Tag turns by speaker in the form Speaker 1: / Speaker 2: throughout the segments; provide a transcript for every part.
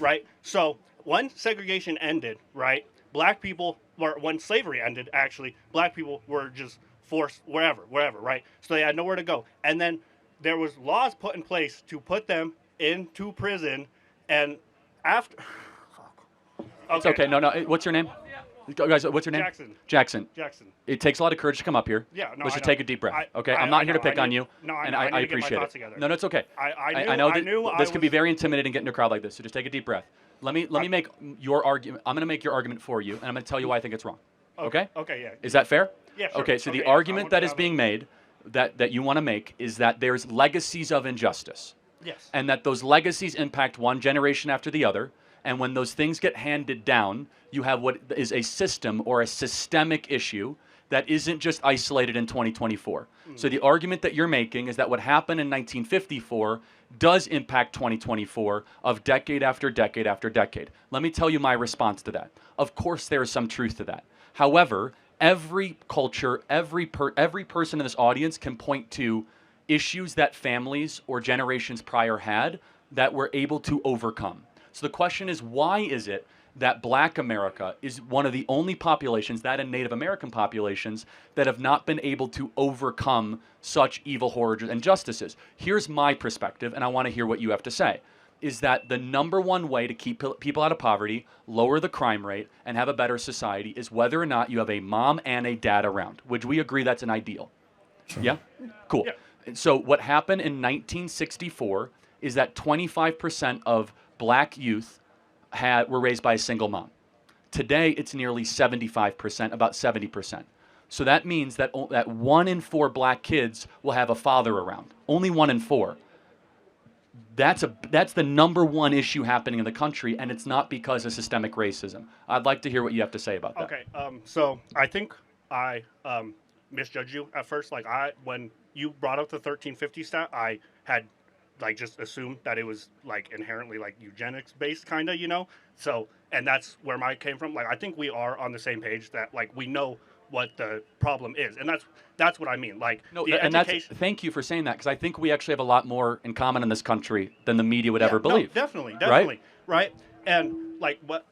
Speaker 1: right? So when segregation ended, right, black people, or when slavery ended, actually, black people were just forced wherever, right? So they had nowhere to go. And then there was laws put in place to put them into prison, and after,
Speaker 2: It's
Speaker 1: okay,
Speaker 2: okay. No, no. What's your name? Guys, what's your name?
Speaker 1: Jackson,
Speaker 2: Jackson.
Speaker 1: Jackson.
Speaker 2: It takes a lot of courage to come up here.
Speaker 1: Yeah, no,
Speaker 2: Let's
Speaker 1: I
Speaker 2: just
Speaker 1: know.
Speaker 2: take a deep breath.
Speaker 1: I,
Speaker 2: Okay, I'm
Speaker 1: I
Speaker 2: not here to
Speaker 1: know.
Speaker 2: pick on you,
Speaker 1: No, I
Speaker 2: and
Speaker 1: know. I need
Speaker 2: I
Speaker 1: to get my
Speaker 2: appreciate
Speaker 1: thoughts
Speaker 2: it.
Speaker 1: together.
Speaker 2: No, no, it's okay.
Speaker 1: I
Speaker 2: know
Speaker 1: I
Speaker 2: that
Speaker 1: knew
Speaker 2: this
Speaker 1: I
Speaker 2: can be
Speaker 1: was.
Speaker 2: very intimidating getting in a crowd like this. So just take a deep breath. Let me make your argument. I'm going to make your argument for you, and I'm going to tell you why I think it's wrong. Okay?
Speaker 1: Okay, yeah.
Speaker 2: Is that fair?
Speaker 1: Yeah, sure.
Speaker 2: Okay. So the
Speaker 1: Okay, yes, I
Speaker 2: argument
Speaker 1: want to
Speaker 2: that is
Speaker 1: have
Speaker 2: being made, that you want to make, is that there's legacies of injustice,
Speaker 1: Yes.
Speaker 2: and that those legacies impact one generation after the other. And when those things get handed down, you have what is a system or a systemic issue that isn't just isolated in 2024. So the argument that you're making is that what happened in 1954 does impact 2024 of decade after decade after decade. Let me tell you my response to that. Of course, there is some truth to that. However, every culture, every person in this audience can point to issues that families or generations prior had that we're able to overcome. So the question is, why is it that Black America is one of the only populations, that and Native American populations, that have not been able to overcome such evil, horrors, and injustices? Here's my perspective, and I want to hear what you have to say. Is that the number one way to keep people out of poverty, lower the crime rate, and have a better society is whether or not you have a mom and a dad around? Would we agree that's an ideal? Yeah? Cool.
Speaker 1: Yeah.
Speaker 2: So what happened in 1964 is that 25% of black youth were raised by a single mom. Today, it's nearly 75%, about 70%. So that means that 1 in 4 black kids will have a father around. Only 1 in 4. That's the number one issue happening in the country, and it's not because of systemic racism. I'd like to hear what you have to say about that.
Speaker 1: Okay. So I think I misjudged you at first. Like when you brought up the 1350 stat, I had like just assumed that it was like inherently like eugenics based, kind of, So, and that's where mine came from. Like I think we are on the same page that like we know what the problem is, and that's what I mean. Like
Speaker 2: No,
Speaker 1: the
Speaker 2: and
Speaker 1: education.
Speaker 2: thank you for saying that, because I think we actually have a lot more in common in this country than the media would
Speaker 1: Yeah,
Speaker 2: ever
Speaker 1: no,
Speaker 2: believe.
Speaker 1: definitely, right? And like what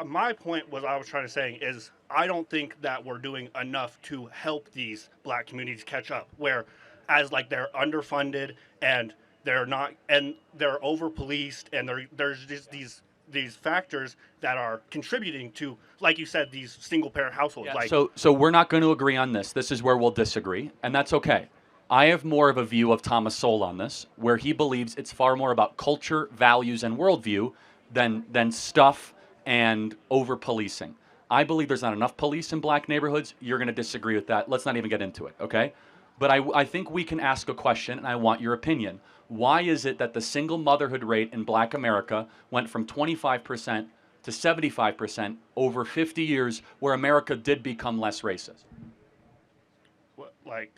Speaker 1: my point was, I was trying to say is I don't think that we're doing enough to help these black communities catch up. Where as like they're underfunded and they're not, and they're over policed, and there's just these factors that are contributing to, like you said, these single parent households.
Speaker 2: Yeah,
Speaker 1: like
Speaker 2: so we're not going to agree on this. This is where we'll disagree, and that's okay. I have more of a view of Thomas Sowell on this, where he believes it's far more about culture, values, and worldview than stuff and over policing. I believe there's not enough police in black neighborhoods. You're going to disagree with that. Let's not even get into it, okay? But I think we can ask a question, and I want your opinion. Why is it that the single motherhood rate in black America went from 25% to 75% over 50 years, where America did become less racist?
Speaker 1: like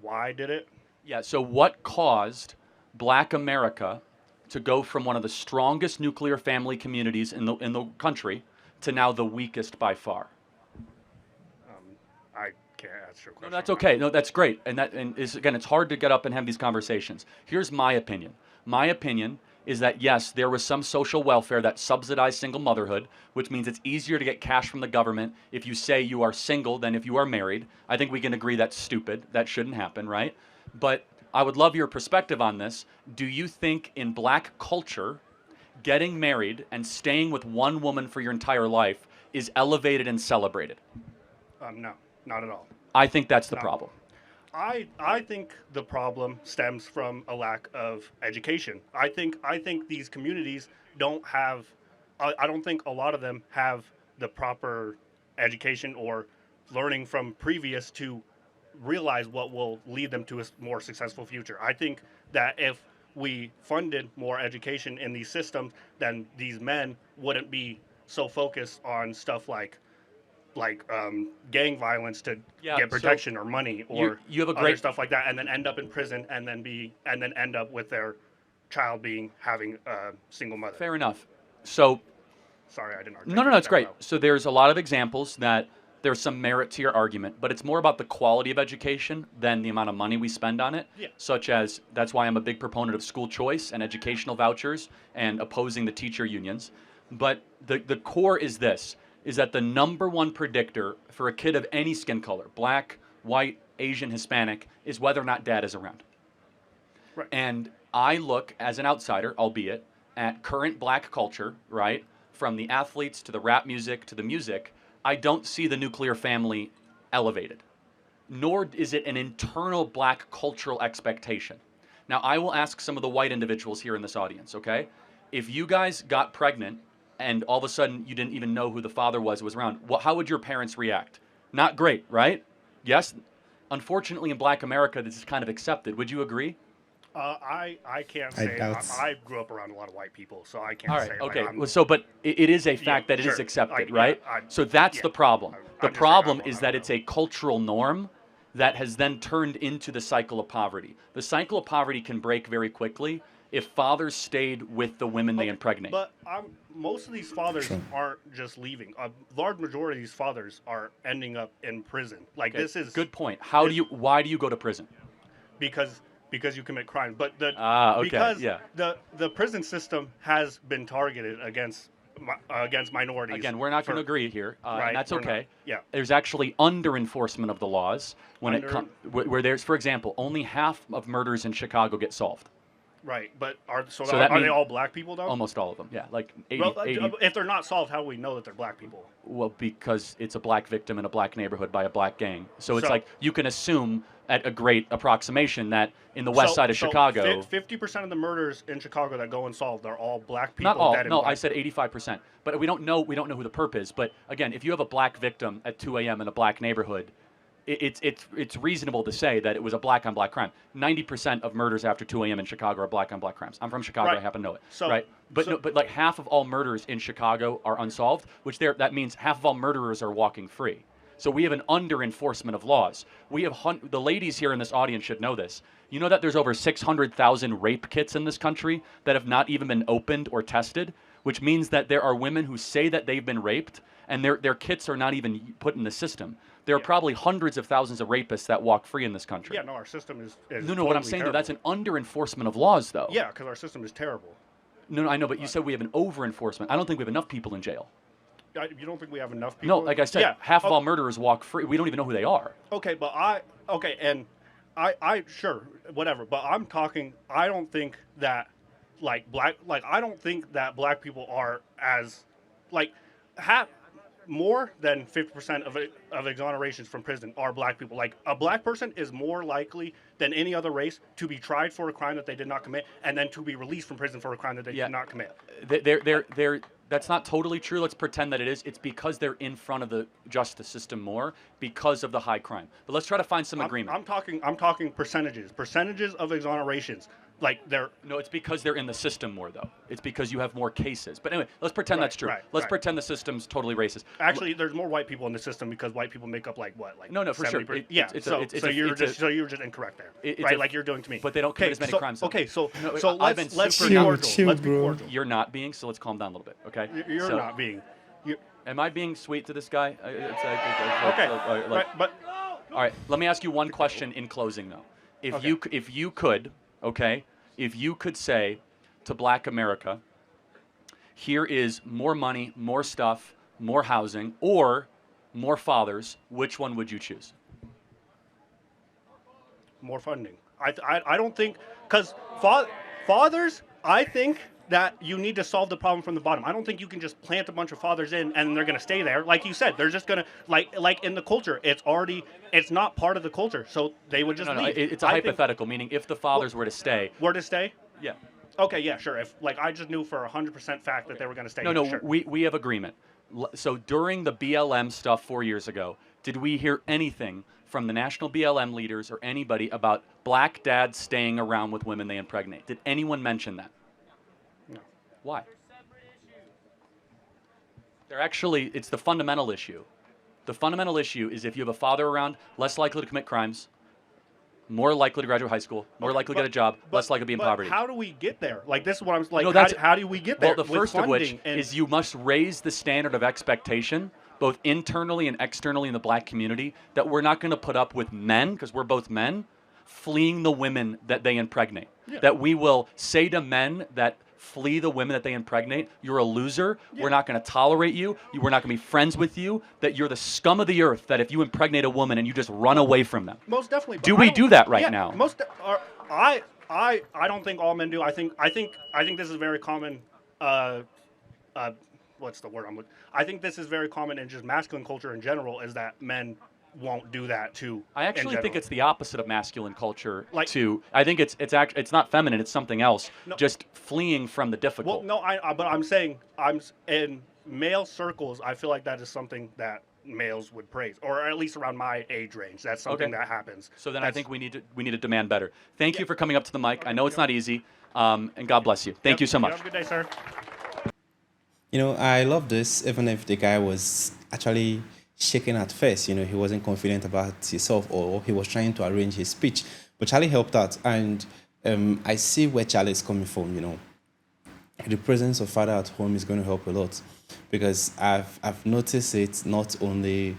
Speaker 1: why did it?
Speaker 2: Yeah, so what caused black America to go from one of the strongest nuclear family communities in the country to now the weakest by far?
Speaker 1: I can't answer your question.
Speaker 2: No, that's okay. No, that's great. And is, again, it's hard to get up and have these conversations. Here's my opinion. My opinion is that yes, there was some social welfare that subsidized single motherhood, which means it's easier to get cash from the government if you say you are single than if you are married. I think we can agree that's stupid. That shouldn't happen, right? But I would love your perspective on this. Do you think in black culture, getting married and staying with one woman for your entire life is elevated and celebrated?
Speaker 1: No, not at all.
Speaker 2: I think that's the
Speaker 1: No.
Speaker 2: problem.
Speaker 1: I think the problem stems from a lack of education. I think these communities don't have. I don't think a lot of them have the proper education or learning from previous to realize what will lead them to a more successful future. I think that if we funded more education in these systems, then these men wouldn't be so focused on stuff like gang violence to get protection or money or
Speaker 2: you have a
Speaker 1: other
Speaker 2: great
Speaker 1: stuff like that, and then end up in prison and then end up with their child having a single mother.
Speaker 2: Fair enough. So
Speaker 1: Sorry, I didn't.
Speaker 2: no, it's great. So there's a lot of examples that there's some merit to your argument, but it's more about the quality of education than the amount of money we spend on it.
Speaker 1: Yeah.
Speaker 2: Such as, that's why I'm a big proponent of school choice and educational vouchers and opposing the teacher unions. But the core is this, is that the number one predictor for a kid of any skin color, black, white, Asian, Hispanic, is whether or not dad is around.
Speaker 1: Right.
Speaker 2: And I look, as an outsider, albeit, at current black culture, right? From the athletes to the rap music to the music, I don't see the nuclear family elevated. Nor is it an internal black cultural expectation. Now, I will ask some of the white individuals here in this audience, okay? If you guys got pregnant and all of a sudden you didn't even know who the father was around, how would your parents react? Not great, right? Yes? Unfortunately, in black America, this is kind of accepted. Would you agree?
Speaker 1: I can't say. I grew up around a lot of white people, so I can't
Speaker 2: All right,
Speaker 1: say.
Speaker 2: okay.
Speaker 1: Like,
Speaker 2: well, so, but it is a fact that it is
Speaker 1: sure.
Speaker 2: accepted, right?
Speaker 1: Yeah,
Speaker 2: so that's the problem. The
Speaker 1: I'm just
Speaker 2: problem
Speaker 1: saying,
Speaker 2: is that it's a cultural norm that has then turned into the cycle of poverty. The cycle of poverty can break very quickly if fathers stayed with the women they impregnate.
Speaker 1: But most of these fathers aren't just leaving. A large majority of these fathers are ending up in prison. Like
Speaker 2: Okay,
Speaker 1: this is
Speaker 2: good point. Why do you go to prison?
Speaker 1: because you commit crimes. But
Speaker 2: okay,
Speaker 1: because
Speaker 2: yeah.
Speaker 1: the prison system has been targeted against minorities.
Speaker 2: Again, we're not going to agree here,
Speaker 1: right,
Speaker 2: and that's okay.
Speaker 1: Yeah.
Speaker 2: There's actually under enforcement of the laws when it comes where there's, for example, only half of murders in Chicago get solved.
Speaker 1: Right, but are
Speaker 2: means
Speaker 1: they all black people though?
Speaker 2: Almost all of them, yeah. Like 80,
Speaker 1: Well,
Speaker 2: 80
Speaker 1: if they're not solved, how do we know that they're black people?
Speaker 2: Well, because it's a black victim in a black neighborhood by a black gang. So it's like you can assume at a great approximation that in the west side of Chicago,
Speaker 1: 50% of the murders in Chicago that go unsolved are all black people.
Speaker 2: not all.
Speaker 1: Dead in
Speaker 2: No,
Speaker 1: black.
Speaker 2: I said 85%. But we don't know who the perp is. But again, if you have a black victim at 2 a.m. in a black neighborhood, it's reasonable to say that it was a black on black crime. 90% of murders after 2 a.m. in Chicago are black on black crimes. I'm from Chicago.
Speaker 1: Right.
Speaker 2: I happen to know it.
Speaker 1: So,
Speaker 2: right. But like half of all murders in Chicago are unsolved, that means half of all murderers are walking free. So we have an under enforcement of laws. We have the ladies here in this audience should know this. You know that there's over 600,000 rape kits in this country that have not even been opened or tested, which means that there are women who say that they've been raped and their kits are not even put in the system. There are probably hundreds of thousands of rapists that walk free in this country.
Speaker 1: Yeah, no, our system is
Speaker 2: no.
Speaker 1: totally
Speaker 2: What I'm saying
Speaker 1: terrible.
Speaker 2: though, that's an under enforcement of laws, though.
Speaker 1: Yeah, because our system is terrible.
Speaker 2: No, I know, but you said we have an over enforcement. I don't think we have enough people in jail.
Speaker 1: You don't think we have enough people?
Speaker 2: No, like I said, half of all murderers walk free. We don't even know who they are.
Speaker 1: Okay, but I sure, whatever. But I'm talking. I don't think that I don't think that black people are as more than 50% of exonerations from prison are black people. Like a black person is more likely than any other race to be tried for a crime that they did not commit, and then to be released from prison for a crime that they did not commit.
Speaker 2: That's not totally true. Let's pretend that it is. It's because they're in front of the justice system more because of the high crime. But let's try to find some agreement.
Speaker 1: I'm talking percentages of exonerations.
Speaker 2: No, it's because they're in the system more, though. It's because you have more cases. But anyway, let's pretend that's true. Let's pretend the system's totally racist.
Speaker 1: Actually, there's more white people in the system because white people make up
Speaker 2: no, for sure.
Speaker 1: So you're just incorrect there, right? Like you're doing to me.
Speaker 2: But they don't commit as many crimes.
Speaker 1: Okay, so
Speaker 2: let's
Speaker 1: be cordial. Let's be cordial.
Speaker 2: You're not being, so let's calm down a little bit, okay?
Speaker 1: You're not being.
Speaker 2: Am I being sweet to this guy?
Speaker 1: Okay, but
Speaker 2: all right. Let me ask you one question in closing, though. If you could say to Black America, here is more money, more stuff, more housing, or more fathers, which one would you choose?
Speaker 1: More funding. I don't think, because fathers, I think that you need to solve the problem from the bottom. I don't think you can just plant a bunch of fathers in and they're going to stay there. Like you said, they're just going to, like in the culture, it's not part of the culture. So they would just leave.
Speaker 2: It's a hypothetical, meaning if the fathers were to stay.
Speaker 1: Were to stay?
Speaker 2: Yeah.
Speaker 1: Okay, yeah, sure. If I just knew for 100% fact that they were going to stay.
Speaker 2: No,
Speaker 1: sure.
Speaker 2: we have agreement. So during the BLM stuff 4 years ago, did we hear anything from the national BLM leaders or anybody about black dads staying around with women they impregnate? Did anyone mention that?
Speaker 1: No.
Speaker 2: Why? It's the fundamental issue. The fundamental issue is if you have a father around, less likely to commit crimes, more likely to graduate high school, more likely to get a job, less likely to be in poverty.
Speaker 1: How do we get there? Like, this is what I'm like.
Speaker 2: No,
Speaker 1: how do we get there?
Speaker 2: Well, the first of which is you must raise the standard of expectation both internally and externally in the black community, that we're not going to put up with men, because we're both men, fleeing the women that they impregnate.
Speaker 1: Yeah.
Speaker 2: That we will say to men that flee the women that they impregnate, you're a loser, we're not going to tolerate you, we're not going to be friends with you, that you're the scum of the earth, that if you impregnate a woman and you just run away from them.
Speaker 1: Most definitely. But
Speaker 2: Do
Speaker 1: I
Speaker 2: we
Speaker 1: don't-
Speaker 2: do that right
Speaker 1: yeah,
Speaker 2: now?
Speaker 1: I don't think all men do. I think this is very common. Uh, uh, what's the word I'm looking? I think this is very common in just masculine culture in general. Is that men won't do that too?
Speaker 2: I actually think it's the opposite of masculine culture.
Speaker 1: Like-
Speaker 2: too. I think it's not feminine. It's something else.
Speaker 1: No.
Speaker 2: Just fleeing from the
Speaker 1: Well,
Speaker 2: difficult.
Speaker 1: no, but I'm saying in male circles. I feel like that is something that males would praise, or at least around my age range. That's something
Speaker 2: Okay.
Speaker 1: that happens.
Speaker 2: So then I
Speaker 1: That's-
Speaker 2: think we need to demand better. Thank you for coming up to the mic. I know it's
Speaker 1: Yep.
Speaker 2: not easy, and God bless you. Thank
Speaker 1: Yep,
Speaker 2: you so much.
Speaker 1: Have a good day, sir.
Speaker 3: You know, I love this, even if the guy was actually shaking at first. You know, he wasn't confident about himself, or he was trying to arrange his speech. But Charlie helped out, and I see where Charlie is coming from. You know, the presence of father at home is going to help a lot, because I've noticed it not only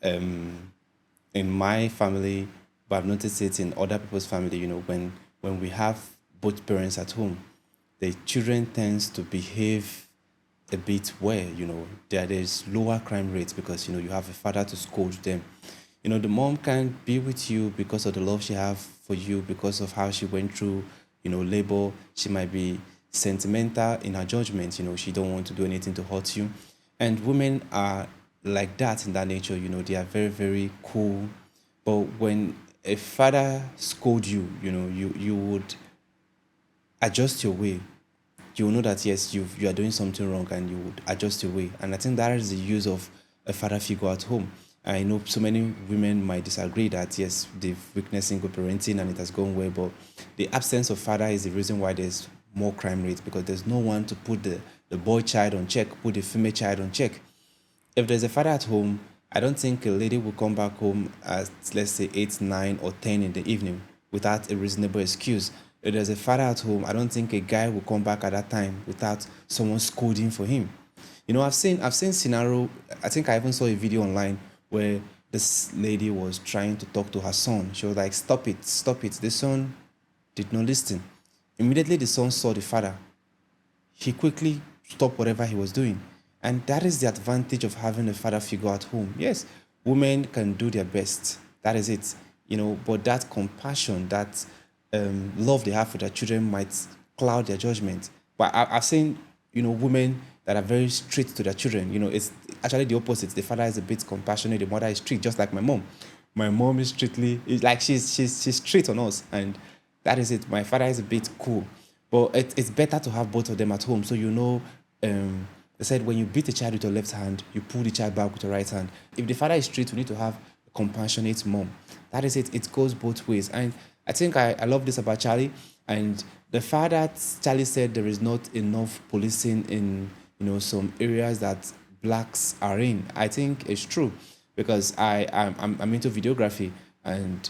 Speaker 3: in my family, but I've noticed it in other people's family. You know, when we have both parents at home, the children tends to behave a bit where, you know, there's lower crime rates, because, you know, you have a father to scold them. You know, the mom can be with you because of the love she have for you, because of how she went through, you know, labor. She might be sentimental in her judgment. You know, she don't want to do anything to hurt you. And women are like that in that nature. You know, they are very, very cool. But when a father scold you, you know, you would adjust your way. You will know that, yes, you are doing something wrong, and you would adjust your way. And I think that is the use of a father figure at home. I know so many women might disagree that, yes, they've witnessed single parenting and it has gone well, but the absence of father is the reason why there's more crime rates, because there's no one to put the boy child on check, put the female child on check. If there's a father at home, I don't think a lady will come back home at, let's say, 8, 9, or 10 in the evening without a reasonable excuse. If there's a father at home, I don't think a guy will come back at that time without someone scolding for him. You know, I've seen scenario. I think I even saw a video online where this lady was trying to talk to her son. She was like, "Stop it, stop it." The son did not listen. Immediately, the son saw the father. He quickly stopped whatever he was doing. And that is the advantage of having a father figure at home. Yes, women can do their best. That is it. You know, but that compassion, that love they have for their children might cloud their judgment. But I've seen, you know, women that are very strict to their children. You know, it's actually the opposite. The father is a bit compassionate. The mother is strict, just like my mom. My mom is it's like she's strict on us, and that is it. My father is a bit cool, but it's better to have both of them at home. So, you know, they said when you beat a child with your left hand, you pull the child back with your right hand. If the father is strict, we need to have a compassionate mom. That is it. It goes both ways. And I think I love this about Charlie. And the fact that Charlie said there is not enough policing in, you know, some areas that blacks are in, I think it's true, because I'm into videography, and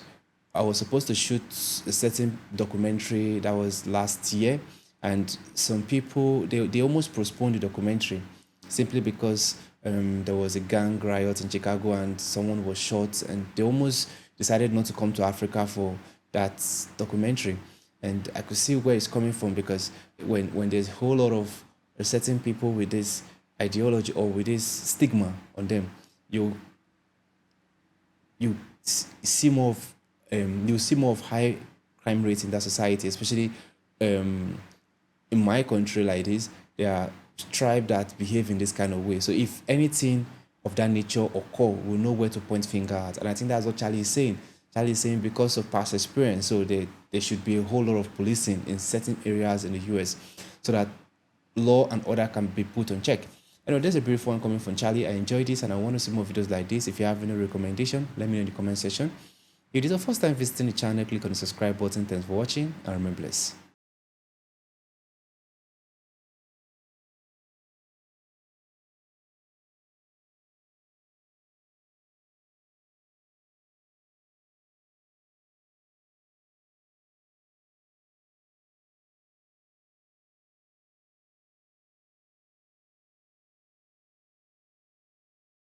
Speaker 3: I was supposed to shoot a certain documentary that was last year, and some people they almost postponed the documentary simply because there was a gang riot in Chicago and someone was shot, and they almost decided not to come to Africa for that documentary. And I could see where it's coming from, because when there's a whole lot of certain people with this ideology or with this stigma on them, you see more of high crime rates in that society, especially in my country like this. There are tribes that behave in this kind of way. So if anything of that nature occur, we'll know where to point finger at. And I think that's what Charlie is saying. Charlie is saying because of past experience, so there should be a whole lot of policing in certain areas in the US, so that law and order can be put on check. You know, there's a brief one coming from Charlie. I enjoyed this, and I want to see more videos like this. If you have any recommendation, let me know in the comment section. If it is your first time visiting the channel, click on the subscribe button. Thanks for watching, and remain blessed.